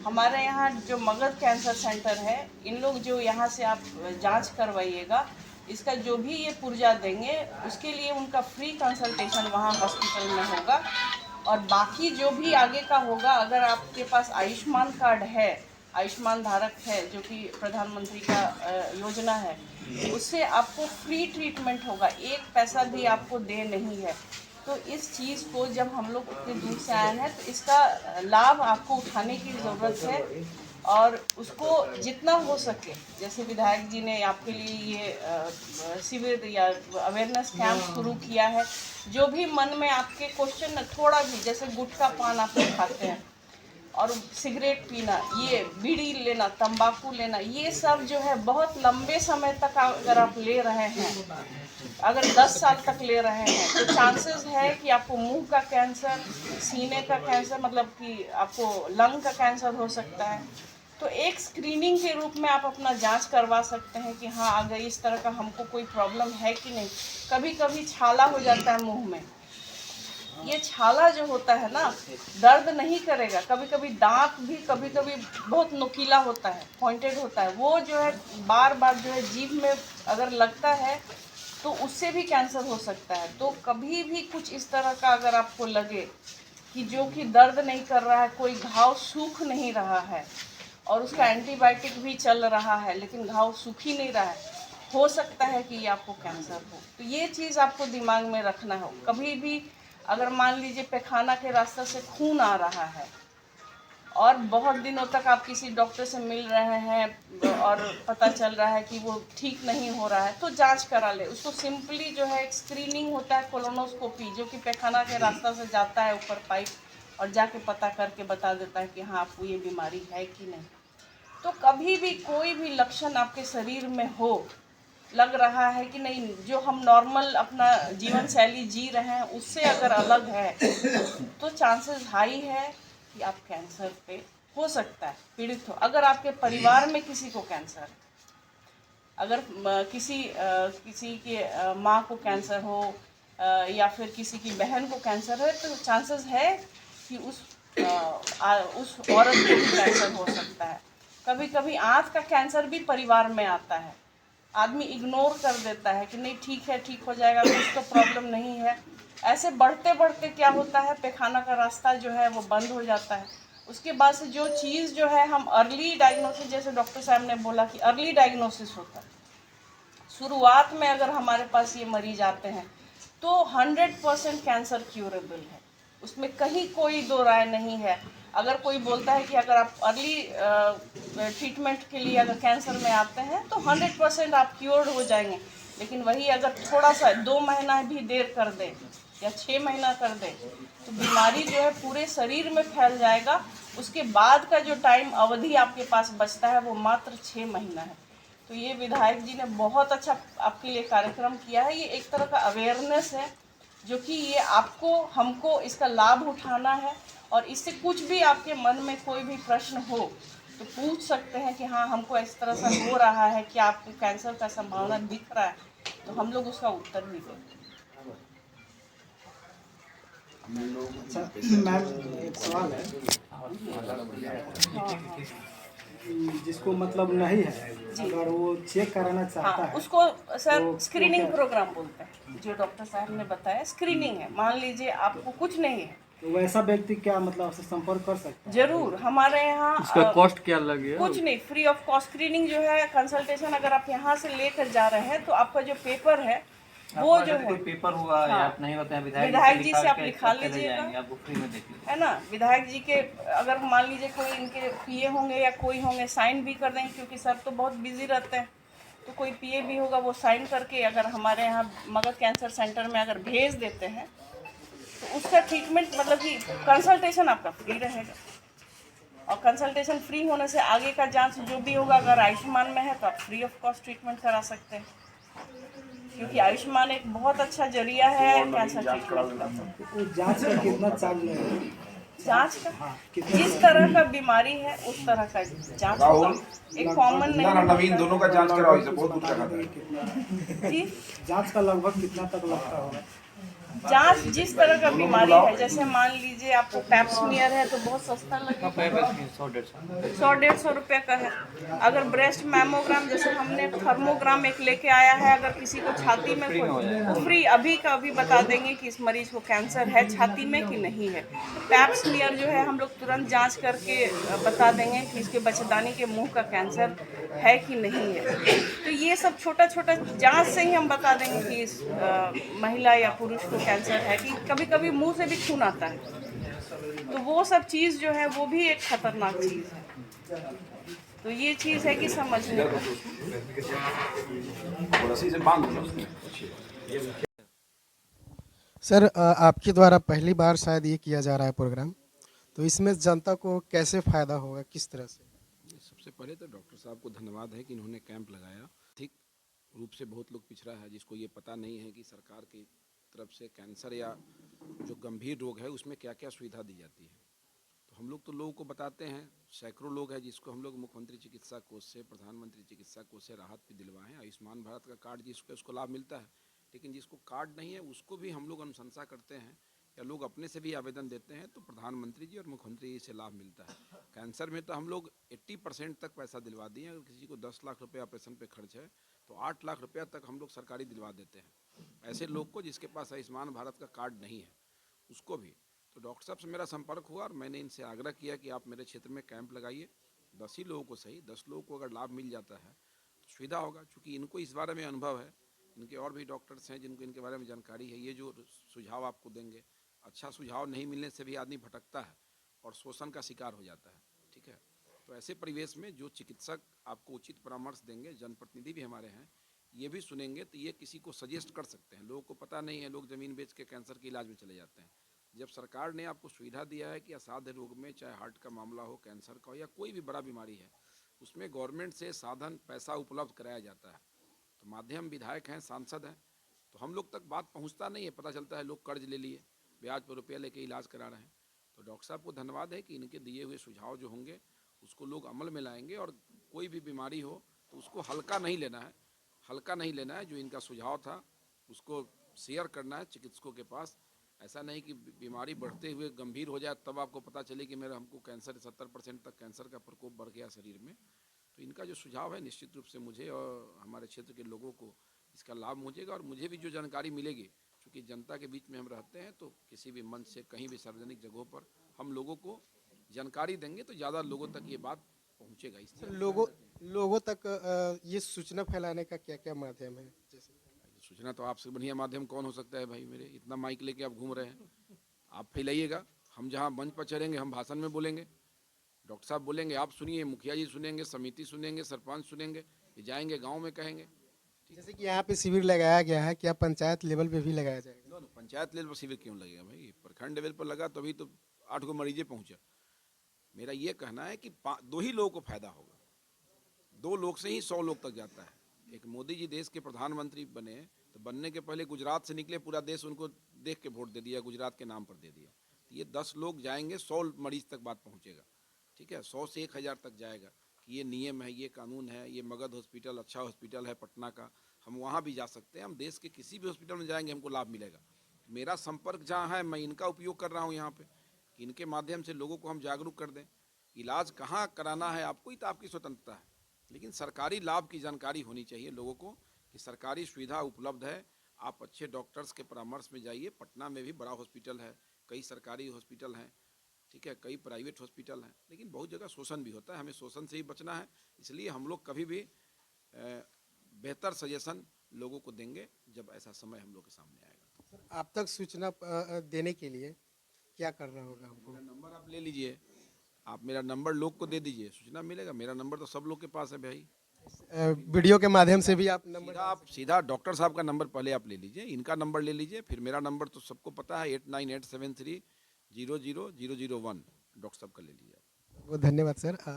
हमारे यहाँ जो मगध कैंसर सेंटर है, इन लोग जो यहाँ से आप जांच करवाइएगा, इसका जो भी ये पुर्जा देंगे उसके लिए उनका फ्री कंसल्टेशन वहाँ हॉस्पिटल में होगा। और बाकी जो भी आगे का होगा, अगर आपके पास आयुष्मान कार्ड है, आयुष्मान धारक है, जो कि प्रधानमंत्री का योजना है, उससे आपको फ्री ट्रीटमेंट होगा, एक पैसा भी आपको दे नहीं है। तो इस चीज़ को जब हम लोग उतने दूर से आए हैं तो इसका लाभ आपको उठाने की ज़रूरत है और उसको जितना हो सके, जैसे विधायक जी ने आपके लिए ये शिविर या अवेयरनेस कैंप शुरू किया है। जो भी मन में आपके क्वेश्चन थोड़ा भी, जैसे गुटखा पान आप लोग खाते हैं और सिगरेट पीना, ये बीड़ी लेना, तंबाकू लेना, ये सब जो है बहुत लंबे समय तक अगर आप ले रहे हैं, अगर 10 साल तक ले रहे हैं, तो चांसेस है कि आपको मुंह का कैंसर, सीने का कैंसर, मतलब कि आपको लंग का कैंसर हो सकता है। तो एक स्क्रीनिंग के रूप में आप अपना जांच करवा सकते हैं कि हाँ, अगर इस तरह का हमको कोई प्रॉब्लम है कि नहीं। कभी कभी छाला हो जाता है मुंह में, ये छाला जो होता है ना, दर्द नहीं करेगा। कभी कभी दांत भी कभी कभी बहुत नुकीला होता है, पॉइंटेड होता है, वो जो है बार बार जो है जीभ में अगर लगता है तो उससे भी कैंसर हो सकता है। तो कभी भी कुछ इस तरह का अगर आपको लगे कि जो कि दर्द नहीं कर रहा है, कोई घाव सूख नहीं रहा है और उसका एंटीबायोटिक भी चल रहा है लेकिन घाव सूख ही नहीं रहा है, हो सकता है कि ये आपको कैंसर हो। तो ये चीज़ आपको दिमाग में रखना हो। कभी भी अगर मान लीजिए पैखाना के रास्ते से खून आ रहा है और बहुत दिनों तक आप किसी डॉक्टर से मिल रहे हैं और पता चल रहा है कि वो ठीक नहीं हो रहा है, तो जांच करा ले। उसको सिंपली जो है एक स्क्रीनिंग होता है, कोलोनोस्कोपी, जो कि पैखाना के रास्ता से जाता है ऊपर पाइप और जाके पता करके बता देता है कि हाँ, आपको ये बीमारी है कि नहीं। तो कभी भी कोई भी लक्षण आपके शरीर में हो, लग रहा है कि नहीं, जो हम नॉर्मल अपना जीवन शैली जी रहे हैं उससे अगर अलग है, तो चांसेस हाई है कि आप कैंसर पे हो सकता है पीड़ित हो। अगर आपके परिवार में किसी को कैंसर है, अगर किसी के माँ को कैंसर हो या फिर किसी की बहन को कैंसर है, तो चांसेस है कि उस औरत को भी कैंसर हो सकता है। कभी कभी आँख का कैंसर भी परिवार में आता है। आदमी इग्नोर कर देता है कि नहीं ठीक है, ठीक हो जाएगा, कुछ तो प्रॉब्लम नहीं है। ऐसे बढ़ते बढ़ते क्या होता है, पैखाना का रास्ता जो है वो बंद हो जाता है। उसके बाद से जो चीज़ जो है हम अर्ली डायग्नोसिस, जैसे डॉक्टर साहब ने बोला कि अर्ली डायग्नोसिस होता है, शुरुआत में अगर हमारे पास ये मरीज आते हैं तो 100% कैंसर क्यूरेबल है, उसमें कहीं कोई दो राय नहीं है। अगर कोई बोलता है कि अगर आप अर्ली ट्रीटमेंट के लिए अगर कैंसर में आते हैं तो 100% आप क्योर्ड हो जाएंगे। लेकिन वही अगर थोड़ा सा 2 महीना भी देर कर दे या 6 महीना कर दे तो बीमारी जो है पूरे शरीर में फैल जाएगा। उसके बाद का जो टाइम अवधि आपके पास बचता है वो मात्र 6 महीना है। तो ये विधायक जी ने बहुत अच्छा आपके लिए कार्यक्रम किया है। ये एक तरह का अवेयरनेस है जो कि ये आपको हमको इसका लाभ उठाना है। और इससे कुछ भी आपके मन में कोई भी प्रश्न हो तो पूछ सकते हैं कि हाँ, हमको इस तरह से हो रहा है कि आपको कैंसर का संभावना दिख रहा है, तो हम लोग उसका उत्तर भी देंगे। अच्छा मैम, एक सवाल है, जिसको मतलब नहीं है, अगर वो चेक कराना चाहता है, उसको सर तो स्क्रीनिंग प्रोग्राम बोलते हैं। जो डॉक्टर साहब ने बताया स्क्रीनिंग है। मान लीजिए आपको कुछ नहीं है तो वैसा व्यक्ति क्या मतलब आपसे संपर्क कर सकता है? जरूर। हमारे यहाँ इसका कॉस्ट क्या लगेगा? कुछ नहीं, फ्री ऑफ कॉस्ट स्क्रीनिंग जो है, कंसल्टेशन अगर आप यहाँ से लेकर जा रहे हैं तो आपका जो पेपर है वो जो है, कोई पेपर हुआ या आप नहीं होते हैं, विधायक जी से आप लिखा लीजिएगा, आपको फ्री में देख लीजिए, है ना। विधायक जी के अगर मान लीजिए कोई इनके पीए होंगे या कोई होंगे, साइन भी कर देंगे, क्योंकि सर तो बहुत बिजी रहते हैं। तो कोई पीए भी होगा, वो साइन करके अगर हमारे यहाँ मगध कैंसर सेंटर में अगर भेज देते हैं तो उसका ट्रीटमेंट, मतलब कि कंसल्टेशन आपका फ्री रहेगा। और कंसल्टेशन फ्री होने से आगे का जांच जो भी होगा, अगर आयुष्मान में है तो आप फ्री ऑफ कॉस्ट ट्रीटमेंट करा सकते हैं, क्योंकि आयुष्मान एक बहुत अच्छा जरिया है कैंसर ट्रीटमेंट का। तो जांच का कितना चार्ज लगेगा? जांच का जिस तरह का बीमारी है उस तरह का जांच होगा, एक कॉमन नहीं। नवीन दोनों का जांच कराओ, इसे बहुत दूर लगा था। जी, जांच का लगभग कितना तक लगता होगा? जांच जिस तरह का बीमारी है, जैसे मान लीजिए आपको पैप्समियर है तो बहुत सस्ता लगेगा, 100-150 रुपये का है। अगर ब्रेस्ट मैमोग्राम जैसे हमने थर्मोग्राम एक लेके आया है, अगर किसी को छाती में तो फ्री अभी का अभी बता देंगे कि इस मरीज को कैंसर है छाती में कि नहीं है। पैप्समियर जो है हम लोग तुरंत जांच करके बता देंगे कि इसके बच्चेदानी के मुंह का कैंसर है कि नहीं है। तो ये सब छोटा छोटा जांच से ही हम बता देंगे कि इस महिला या पुरुष को कैंसर है। कि कभी कभी मुंह से भी खून आता है, तो वो सब चीज़ जो है वो भी एक खतरनाक चीज़ है। तो ये चीज़ है कि समझने का। सर आपके द्वारा पहली बार शायद ये किया जा रहा है प्रोग्राम, तो इसमें जनता को कैसे फ़ायदा होगा, किस तरह से? सबसे पहले तो डॉक्टर साहब को धन्यवाद है कि इन्होंने कैंप लगाया। ठीक रूप से बहुत लोग पिछड़ा है जिसको ये पता नहीं है कि सरकार की तरफ से कैंसर या जो गंभीर रोग है उसमें क्या क्या सुविधा दी जाती है। तो हम लोग तो लोगों को बताते हैं, सैकड़ों लोग हैं जिसको हम लोग मुख्यमंत्री चिकित्सा कोष से, प्रधानमंत्री चिकित्सा कोष से राहत भी दिलवाएं। आयुष्मान भारत का कार्ड जिसको उसको लाभ मिलता है, लेकिन जिसको कार्ड नहीं है उसको भी हम लोग अनुशंसा करते हैं या लोग अपने से भी आवेदन देते हैं तो प्रधानमंत्री जी और मुख्यमंत्री जी से लाभ मिलता है। कैंसर में तो हम लोग 80% तक पैसा दिलवा दिए। अगर किसी को 10 लाख रुपये ऑपरेशन पे खर्च है तो 8 लाख रुपया तक हम लोग सरकारी दिलवा देते हैं ऐसे लोग को जिसके पास आयुष्मान भारत का कार्ड नहीं है उसको भी। तो डॉक्टर साहब से मेरा संपर्क हुआ और मैंने इनसे आग्रह किया कि आप मेरे क्षेत्र में कैंप लगाइए। 10 ही लोगों को सही, 10 लोगों को अगर लाभ मिल जाता है तो सुविधा होगा। चूँकि इनको इस बारे में अनुभव है, इनके और भी डॉक्टर्स हैं जिनको इनके बारे में जानकारी है। ये जो सुझाव आपको देंगे, अच्छा सुझाव नहीं मिलने से भी आदमी भटकता है और शोषण का शिकार हो जाता है। ठीक है, तो ऐसे परिवेश में जो चिकित्सक आपको उचित परामर्श देंगे, जनप्रतिनिधि भी हमारे हैं, ये भी सुनेंगे तो ये किसी को सजेस्ट कर सकते हैं। लोगों को पता नहीं है, लोग ज़मीन बेच के कैंसर के इलाज में चले जाते हैं। जब सरकार ने आपको सुविधा दिया है कि असाध्य रोग में, चाहे हार्ट का मामला हो, कैंसर का हो या कोई भी बड़ा बीमारी है, उसमें गवर्नमेंट से साधन पैसा उपलब्ध कराया जाता है। तो माध्यम विधायक हैं, सांसद हैं, तो हम लोग तक बात पहुंचता नहीं है। पता चलता है लोग कर्ज ले लिए, ब्याज पर रुपया लेके इलाज करा रहे हैं। तो डॉक्टर साहब को धन्यवाद है कि इनके दिए हुए सुझाव जो होंगे उसको लोग अमल में लाएंगे और कोई भी बीमारी हो तो उसको हल्का नहीं लेना है, हल्का नहीं लेना है। जो इनका सुझाव था उसको शेयर करना है चिकित्सकों के पास। ऐसा नहीं कि बीमारी बढ़ते हुए गंभीर हो जाए तब आपको पता चले कि मेरा हमको कैंसर 70% तक कैंसर का प्रकोप बढ़ गया शरीर में। तो इनका जो सुझाव है निश्चित रूप से मुझे और हमारे क्षेत्र के लोगों को इसका लाभ पहुँचेगा और मुझे भी जो जानकारी मिलेगी, क्योंकि जनता के बीच में हम रहते हैं, तो किसी भी मंच से कहीं भी सार्वजनिक जगहों पर हम लोगों को जानकारी देंगे तो ज़्यादा लोगों तक ये बात पहुँचेगा। इसलिए लोगों तक ये सूचना फैलाने का क्या क्या माध्यम है? जैसे सूचना तो आपसे बढ़िया माध्यम कौन हो सकता है भाई। मेरे इतना माइक लेके आप घूम रहे हैं, आप फैलाइएगा। हम जहाँ मंच पर चढ़ेंगे हम भाषण में बोलेंगे, डॉक्टर साहब बोलेंगे, आप सुनिए, मुखिया जी सुनेंगे, समिति सुनेंगे, सरपंच सुनेंगे, ये जाएंगे गाँव में कहेंगे। जैसे कि यहाँ पे शिविर लगाया गया है, क्या पंचायत लेवल पे भी लगाया जाएगा? पंचायत लेवल पर शिविर क्यों लगेगा भाई? प्रखंड लेवल पर लगा तभी तो 8 गो मरीजे पहुँचा। मेरा ये कहना है कि 2 ही लोगों को फायदा होगा। 2 लोग से ही 100 लोग तक जाता है। एक मोदी जी देश के प्रधानमंत्री बने तो बनने के पहले गुजरात से निकले, पूरा देश उनको देख के वोट दे दिया, गुजरात के नाम पर दे दिया। तो ये 10 लोग जाएंगे, 100 मरीज तक बात पहुँचेगा। ठीक है, 100 से 1000 तक जाएगा कि ये नियम है, ये कानून है, ये मगध हॉस्पिटल अच्छा हॉस्पिटल है पटना का, हम वहाँ भी जा सकते हैं। हम देश के किसी भी हॉस्पिटल में जाएंगे हमको लाभ मिलेगा। मेरा संपर्क जहाँ है मैं इनका उपयोग कर रहा हूँ यहाँ पे, कि इनके माध्यम से लोगों को हम जागरूक कर दें। इलाज कहाँ कराना है आपको, ही तो आपकी स्वतंत्रता है, लेकिन सरकारी लाभ की जानकारी होनी चाहिए लोगों को कि सरकारी सुविधा उपलब्ध है। आप अच्छे डॉक्टर्स के परामर्श में जाइए। पटना में भी बड़ा हॉस्पिटल है, कई सरकारी हॉस्पिटल हैं, ठीक है, कई प्राइवेट हॉस्पिटल हैं, लेकिन बहुत जगह शोषण भी होता है। हमें शोषण से ही बचना है, इसलिए हम लोग कभी भी बेहतर सजेशन लोगों को देंगे जब ऐसा समय हम लोग के सामने आएगा। सर आप तक सूचना देने के लिए क्या करना होगा हमको? मेरा नंबर आप ले लीजिए, आप मेरा नंबर लोग को दे दीजिए, सूचना मिलेगा। मेरा नंबर तो सब लोग के पास है भाई। वीडियो के माध्यम से भी आप नंबर आप सीधा डॉक्टर साहब का नंबर पहले आप ले लीजिए, इनका नंबर ले लीजिए, फिर मेरा नंबर तो सबको पता है 8987300001, डॉक्टर साहब का ले लीजिए। वो धन्यवाद सर।